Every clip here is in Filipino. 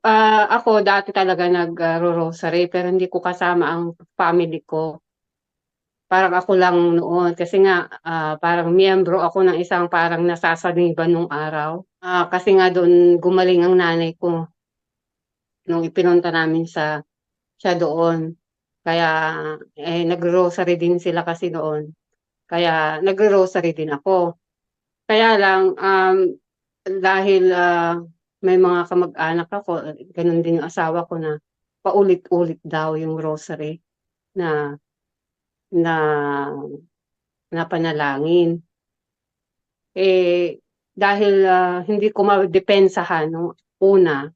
Ako dati talaga ro-rosary pero hindi ko kasama ang family ko. Parang ako lang noon kasi nga, parang miyembro ako ng isang parang nasasaniban nung araw. Kasi nga dun gumaling ang nanay ko nung ipinunta namin siya doon. Kaya, nagro-rosary din sila kasi noon. Kaya nagro-rosary din ako. Kaya lang, dahil, may mga kamag-anak ako, gano'n din yung asawa ko na paulit-ulit daw yung rosary na na na panalangin. Eh, dahil, hindi ko madepensahan nung una,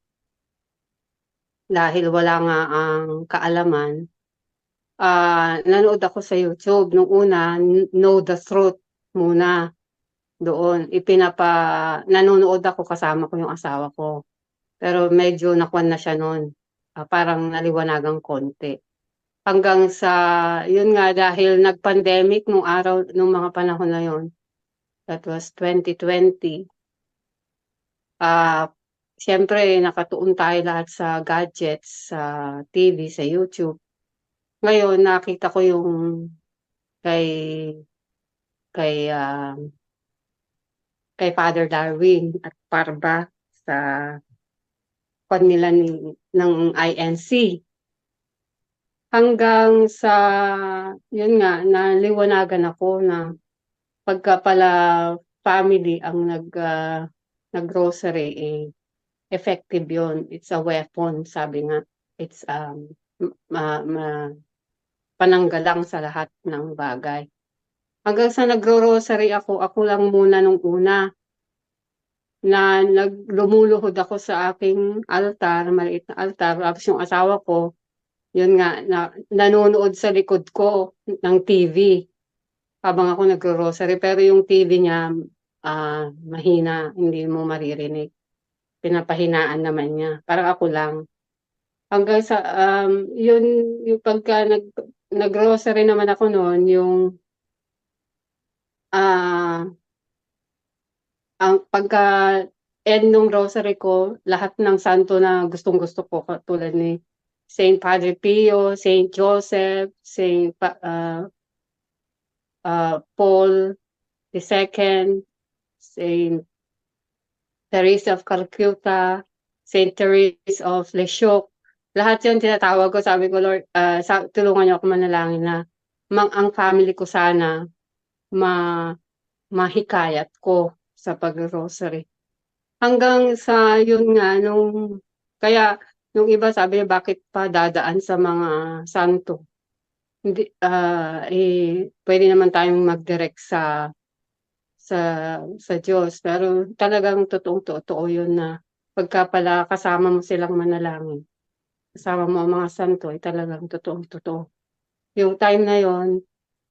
dahil wala nga ang kaalaman, nanood ako sa YouTube nung una, Know the Truth muna doon. Nanonood ako kasama ko yung asawa ko. Pero medyo nakuwan na siya nun, parang naliwanagang konti. Hanggang sa yun nga dahil nag-pandemic nung mga panahon na yun, that was 2020, siyempre nakatuon tayo lahat sa gadgets, sa TV, sa YouTube. Ngayon nakita ko yung kay kay, kay Father Darwin at Parva sa kwan nila ng INC. Hanggang sa yun nga naliwanagan ako na pagka pala family ang nag-grocery, effective yun, it's a weapon sabi nga. It's, ma ma pananggalang sa lahat ng bagay. Hanggang sa nagro-rosary ako, ako lang muna nung una na lumuluhod ako sa aking altar, maliit na altar, tapos yung asawa ko, yun nga nanonood sa likod ko ng TV. Habang ako nagro-rosary pero yung TV niya, mahina, hindi mo maririnig. Pinapahinaan naman niya, parang ako lang. Hanggang sa, yun yung pagka nag-grocery naman ako noon yung, ah, ang pagka-end nung rosary ko, lahat ng santo na gustong-gusto ko katulad ni Saint Padre Pio, Saint Joseph, Paul II, Saint Teresa of Calcutta, Saint Therese of Lisieux, lahat 'yun tinatawag ko sabi ko, "Lord, tulungan niyo ako manalangin na ang family ko sana ma mahikayat ko sa pagro-rosary." Hanggang sa 'yun nga kaya yung iba sabi niya, "Bakit pa dadaan sa mga santo? Hindi, puwede naman tayong mag-direct sa sa Diyos." Pero talagang totoong-totoo 'yun na pagka pala kasama mo silang manalangin, kasama mo ang mga santo ay talagang totoong-totoo. Yung time na 'yun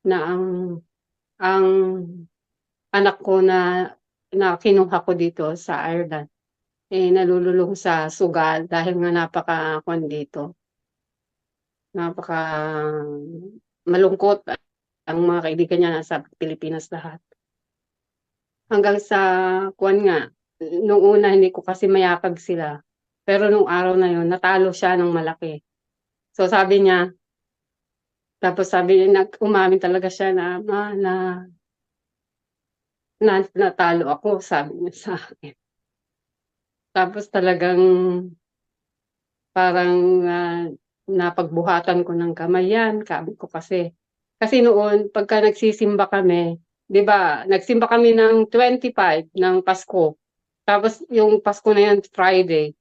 na ang anak ko na kinuha ko dito sa Ireland, nalululong sa sugal dahil nga napakakuwan dito, napaka malungkot ang mga kaibigan niya nasa Pilipinas lahat. Hanggang sa kuwan nga, nung una hindi ko kasi mayakag sila, pero nung araw na yun natalo siya ng malaki. So sabi niya, tapos sabi niya umamin talaga siya na, "Ma, natalo ako," sabi niya sa'kin. Tapos talagang parang, napagbuhatan ko ng kamay, "Yan," sabi ko kasi. Kasi noon pagka nagsisimba kami, 'di ba, nagsimba kami ng 25 ng Pasko, tapos yung Pasko na yun Friday.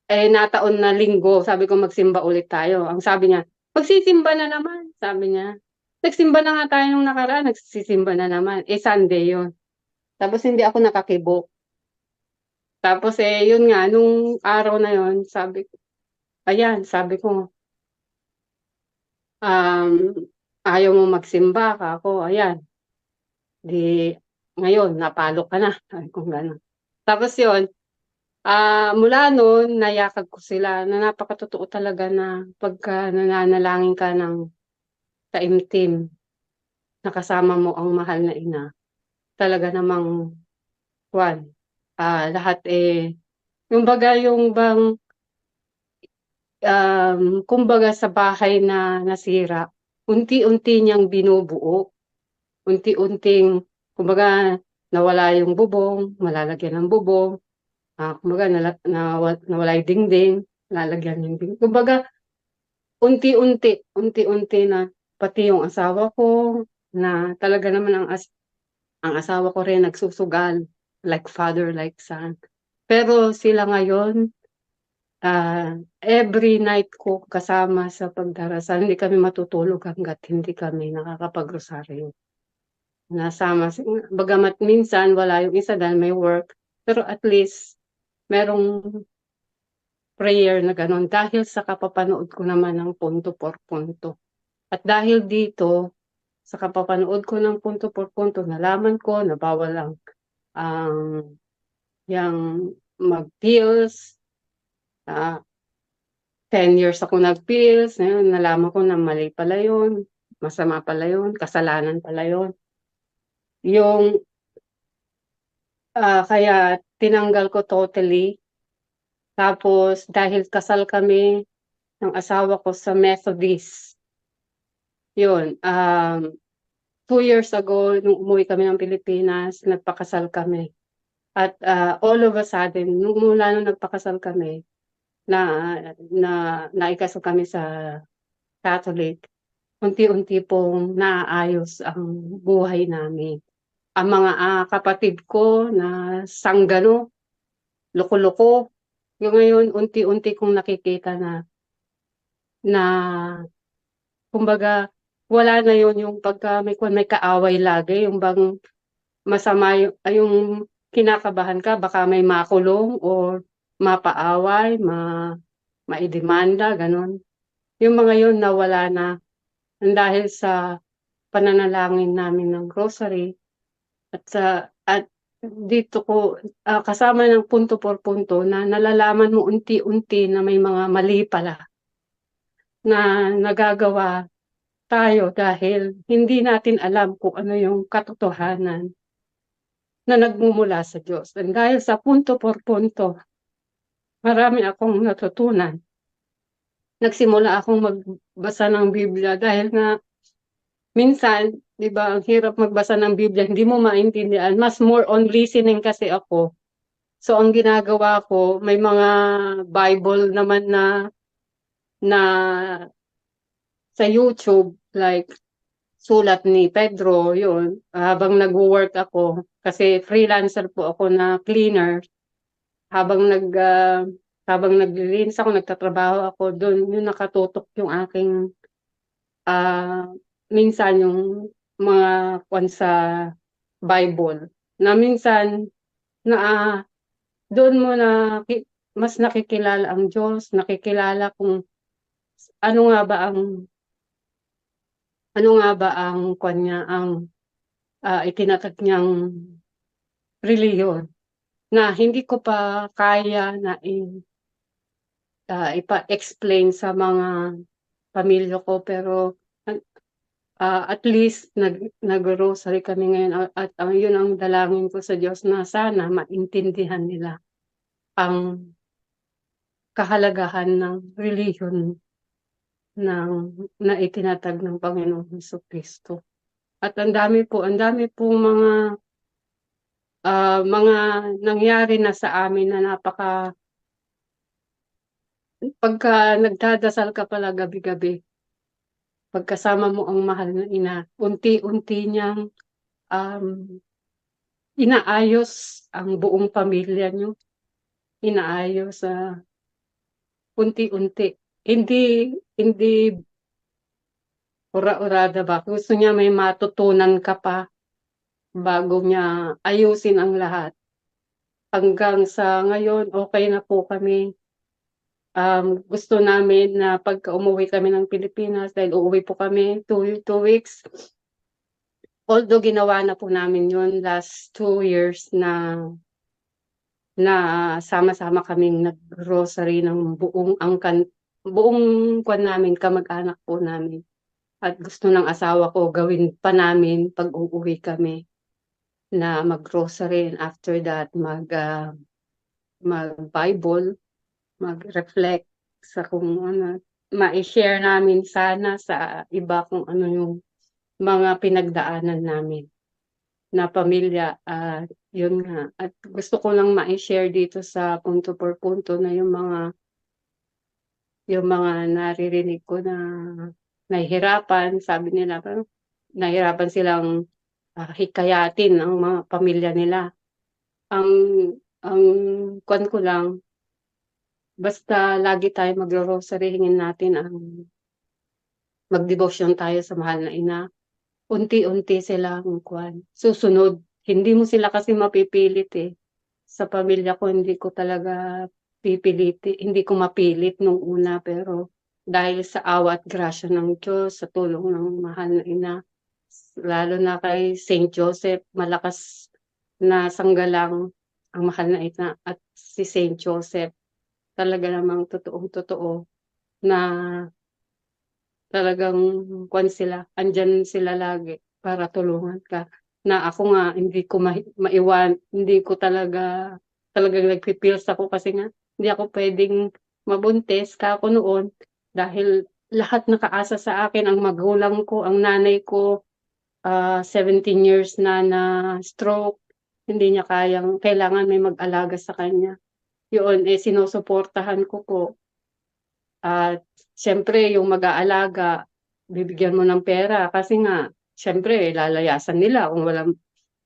Nataon na Linggo, sabi ko magsimba ulit tayo. Ang sabi niya, "Magsisimba na naman," sabi niya. "Nagsimba na nga tayo nung nakaraan, nagsisimba na naman." Sunday yun. Tapos hindi ako nakakibo. Tapos, yun nga nung araw na yun sabi ko, ayan, sabi ko, um, "Ayaw mo magsimba," kako, ayan, "di ngayon napalo ka na," sabi kong gano'n. Tapos yun, mula nun nayakag ko sila na napakatotoo talaga na pagka nananalangin ka ng taimtim na kasama mo ang mahal na ina, talaga namang kuwan, lahat, Kumbaga yung bang, kumbaga sa bahay na nasira, unti-unti niyang binubuo, unti-unting kumbaga nawala yung bubong, malalagyan ng bubong, kumbaga nawala yung dingding, lalagyan yung dingding. Kumbaga unti-unti na pati yung asawa ko na talaga naman ang asawa ko rin nagsusugal, like father, like son. Pero sila ngayon, every night ko kasama sa pagdarasal, hindi kami matutulog hangga't hindi kami nakakapag-rosaryo. Bagamat minsan wala yung isa dahil may work, pero at least merong prayer na gano'n dahil sa kapapanood ko naman ng punto por punto. At dahil dito, sa kapapanood ko ng punto por punto, nalaman ko na bawal ang yang mag-pills. 10 years ako nag-pills, ngayon nalaman ko na mali pala yun, masama pala yun, kasalanan pala yun. Yung kaya tinanggal ko totally. Tapos dahil kasal kami ng asawa ko sa Methodist, yun, 2 years ago nung umuwi kami ng Pilipinas, nagpakasal kami. At all of a sudden, mula nung nagpakasal kami, na na naikasal kami sa Catholic, unti-unti pong naayos ang buhay namin. Ang mga kapatid ko na sanggano, loko-loko, yung ngayon unti-unti kong nakikita na kumbaga wala na yun yung pagka may kaaway lagi, yung bang masama yung kinakabahan ka baka may makulong or mapaaway, maidemanda, gano'n. Yung mga yun nawala na dahil sa pananalangin namin ng rosary at dito ko kasama ng punto por punto na nalalaman mo unti-unti na may mga mali pala na nagagawa tayo dahil hindi natin alam kung ano yung katotohanan na nagmumula sa Diyos. And dahil sa punto por punto, marami akong natutunan. Nagsimula akong magbasa ng Biblia dahil nga minsan, 'di ba, ang hirap magbasa ng Biblia, hindi mo maintindihan. Mas more on listening kasi ako. So ang ginagawa ko, may mga Bible naman na sa YouTube, like sulat ni Pedro, yun. Habang nagwo-work ako, kasi freelancer po ako na cleaner, habang naglilinis ako, nagtatrabaho ako, dun yung nakatutok yung aking minsan yung mga sa Bible na minsan na doon mo mas nakikilala ang Diyos, nakikilala kung ano nga ba ang kuwan niya, ang itinatag niyang relihiyon na hindi ko pa kaya na ipa-explain sa mga pamilya ko, pero at least nag-rosary kami ngayon at yun ang dalangin ko sa Diyos na sana maintindihan nila ang kahalagahan ng relihiyon na itinatag ng Panginoong Jesucristo. At ang dami po mga nangyari na sa amin na pagka nagdadasal ka pala gabi-gabi, pagkasama mo ang mahal na ina, unti-unti niyang um, inaayos ang buong pamilya niyo, inaayos unti-unti. Hindi hindi ura-urada ba, gusto niya may matutunan ka pa bago niya ayusin ang lahat. Hanggang sa ngayon, okey na po kami. Gusto namin na pagka umuwi kami ng Pilipinas, dahil uuwi po kami 2 weeks. Although ginawa na po namin yun last 2 years na sama-sama kaming nag-rosary ng buong kuwan namin, kamag-anak po namin. At gusto ng asawa ko gawin pa namin 'pag uuwi kami na mag-rosary, and after that mag-Bible, mag-reflect sa kung ano, mai-share namin sana sa iba kung ano yung mga pinagdaanan namin na pamilya. Yun nga, at gusto ko lang mai-share dito sa punto por punto na yung mga naririnig ko na nahihirapan, sabi nila parang nahihirapan silang hikayatin ang mga pamilya nila. Ang ang kuwan ko lang, basta lagi tayong magro-rosary, hingin natin ang magdebosyon tayo sa mahal na ina. Unti-unti silang kuwan, susunod. Hindi mo sila kasi mapipilit, eh. Sa pamilya ko hindi ko talaga hindi ko mapilit nung una, pero dahil sa awa at grasya ng Diyos, sa tulong ng mahal na ina, lalo na kay Saint Joseph, malakas na sanggalang ang mahal na ina at si Saint Joseph. Talaga namang totoong-totoo na talagang kuwan sila, andiyan sila lagi para tulungan ka. Na ako nga hindi ko hindi ko talagang nagpi-pills ako kasi nga hindi ako puwedeng mabuntis kako noon dahil lahat nakaasa sa akin, ang magulang ko, ang nanay ko, 17 years na stroke, hindi niya kailangan may mag-alaga sa kanya. Yun, sinusuportahan ko po. At siyempre yung mag-aalaga, bibigyan mo ng pera kasi nga siyempre lalayasan nila kung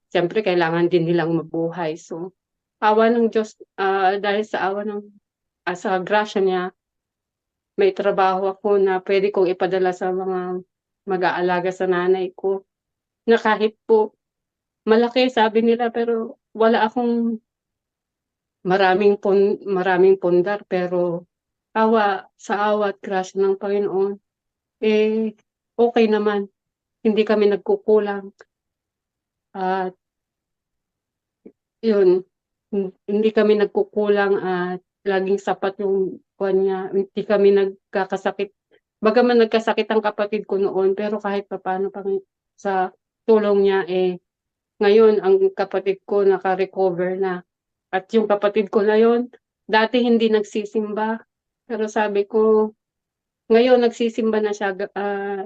siyempre kailangan din nilang mabuhay. So, awa ng Diyos, dahil sa sa grasya niya, may trabaho ako na puwede kong ipadala sa mga mag-aalaga sa nanay ko, na kahit po malaki sabi nila pero wala akong maraming pundar, pero sa awa at grasya ng Panginoon, okey naman, hindi kami nagkukulang at yun, hindi kami nagkukulang at laging sapat yung kuwan niya, hindi kami nagkakasakit. Bagaman nagkasakit ang kapatid ko noon, pero kahit papaano sa tulong niya, ngayon ang kapatid ko naka-recover na. At yung kapatid ko na yun, dati hindi nagsisimba, pero sabi ko ngayon nagsisimba na siya,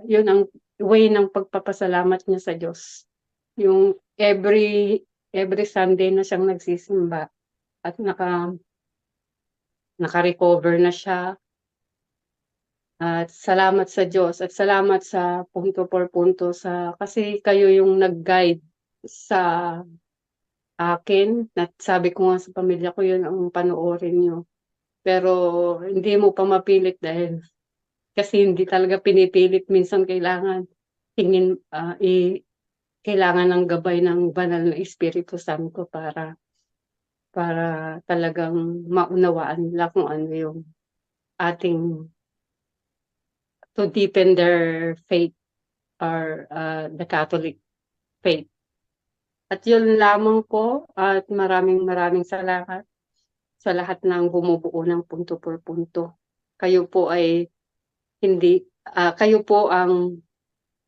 yun ang way ng pagpapasalamat niya sa Diyos. Yung every Sunday na siyang nagsisimba at naka-recover na siya. At salamat sa Diyos at salamat sa punto por punto kasi kayo yung nag-guide sa akin, at sabi ko nga sa pamilya ko yun ang panoorin niyo. Pero hindi mo pa mapilit dahil kasi hindi talaga pinipilit, minsan kailangan ng gabay ng banal na Espiritu Santo para talagang maunawaan nila kung ano yung ating to deepen their faith or the Catholic faith. At yun lamang po, at maraming salamat sa lahat ng bumubuo ng punto por punto. Kayo po ay kayo po ang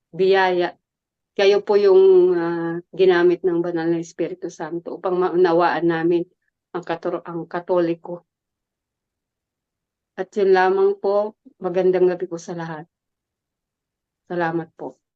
biyaya. Kayo po yung ginamit ng banal na Espiritu Santo upang maunawaan namin ang Katoliko. At yun lamang po, magandang gabi po sa lahat. Salamat po.